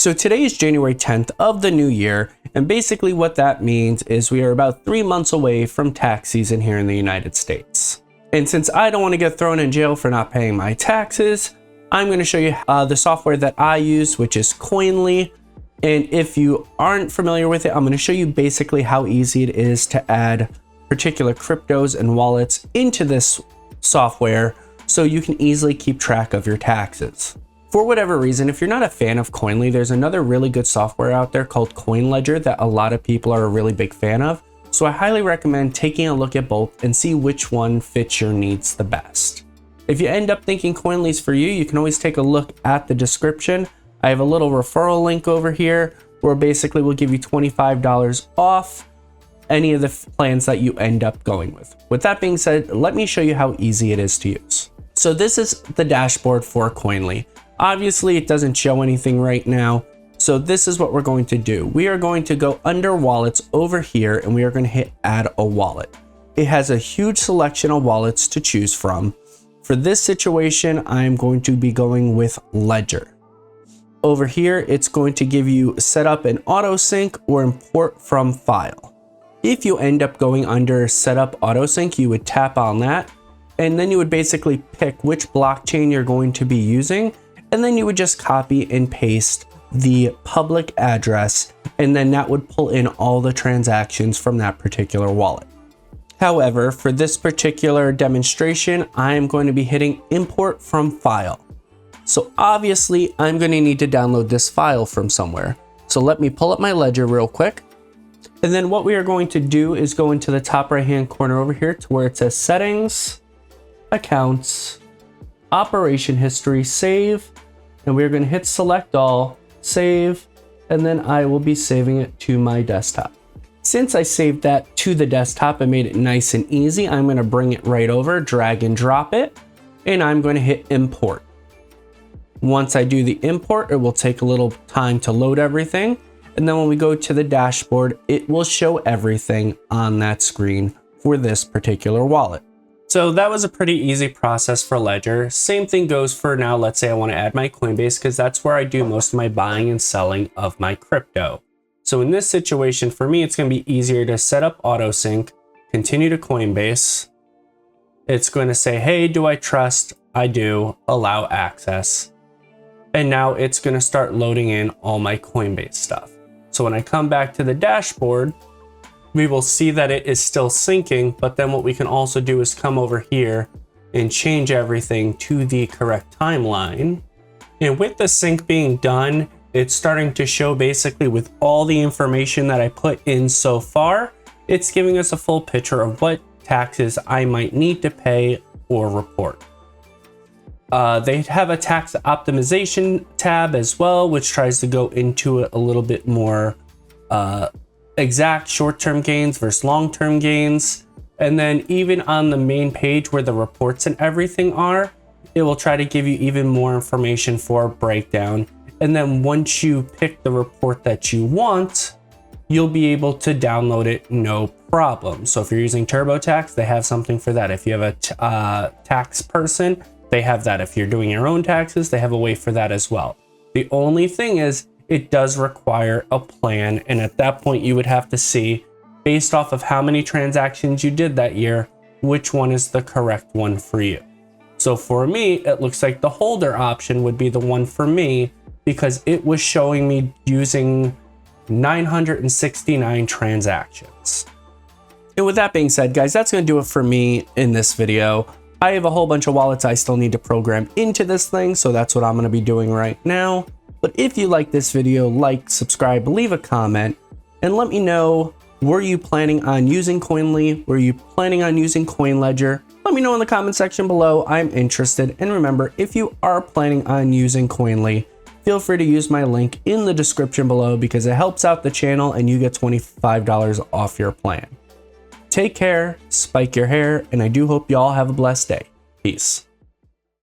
So today is January 10th of the new year, and basically what that means is we are about 3 months away from tax season here in the United States. And since I don't want to get thrown in jail for not paying my taxes, I'm going to show you the software that I use, which is Koinly. And if you aren't familiar with it, I'm going to show you basically how easy it is to add particular cryptos and wallets into this software so you can easily keep track of your taxes. For whatever reason, if you're not a fan of Koinly, there's another really good software out there called Koinly that a lot of people are a really big fan of. So I highly recommend taking a look at both and see which one fits your needs the best. If you end up thinking Koinly's for you, you can always take a look at the description. I have a little referral link over here where basically we'll give you $25 off any of the plans that you end up going with. With that being said, let me show you how easy it is to use. So this is the dashboard for Koinly. Obviously, it doesn't show anything right now. So this is what we're going to do. We are going to go under wallets over here and we are going to hit add a wallet. It has a huge selection of wallets to choose from. For this situation, I'm going to be going with Ledger. Over here, it's going to give you set up an auto sync or import from file. If you end up going under setup auto sync, you would tap on that. And then you would basically pick which blockchain you're going to be using. And then you would just copy and paste the public address, and then that would pull in all the transactions from that particular wallet. However, for this particular demonstration, I am going to be hitting import from file. So obviously, I'm going to need to download this file from somewhere. So let me pull up my Ledger real quick. And then what we are going to do is go into the top right-hand corner over here to where it says Settings, Accounts, Operation History, Save. And we're going to hit select all, save, and then I will be saving it to my desktop. Since I saved that to the desktop and made it nice and easy, I'm going to bring it right over, drag and drop it, and I'm going to hit import. Once I do the import, it will take a little time to load everything. And then when we go to the dashboard, it will show everything on that screen for this particular wallet. So that was a pretty easy process for Ledger. Same thing goes for now. Let's say I want to add my Coinbase because that's where I do most of my buying and selling of my crypto. So in this situation, for me, it's going to be easier to set up auto sync, continue to Coinbase. It's going to say, hey, do I trust? I do. Allow access. And now it's going to start loading in all my Coinbase stuff. So when I come back to the dashboard, we will see that it is still syncing, but then what we can also do is come over here and change everything to the correct timeline. And with the sync being done, it's starting to show basically with all the information that I put in so far, it's giving us a full picture of what taxes I might need to pay or report. They have a tax optimization tab as well, which tries to go into it a little bit more exact short-term gains versus long-term gains. And then even on the main page where the reports and everything are, it will try to give you even more information for a breakdown. And then once you pick the report that you want, you'll be able to download it no problem. So if you're using TurboTax, they have something for that. If you have a tax person, they have that. If you're doing your own taxes, they have a way for that as well. The only thing is, it does require a plan, and at that point you would have to see, based off of how many transactions you did that year, which one is the correct one for you. So for me, it looks like the holder option would be the one for me because it was showing me using 969 transactions. And with that being said, guys, that's going to do it for me in this video. I have a whole bunch of wallets I still need to program into this thing, so that's what I'm going to be doing right now. But if you like this video, like, subscribe, leave a comment, and let me know, were you planning on using Koinly? Were you planning on using Koinly? Let me know in the comment section below. I'm interested. And remember, if you are planning on using Koinly, feel free to use my link in the description below because it helps out the channel and you get $25 off your plan. Take care, spike your hair, and I do hope you all have a blessed day. Peace.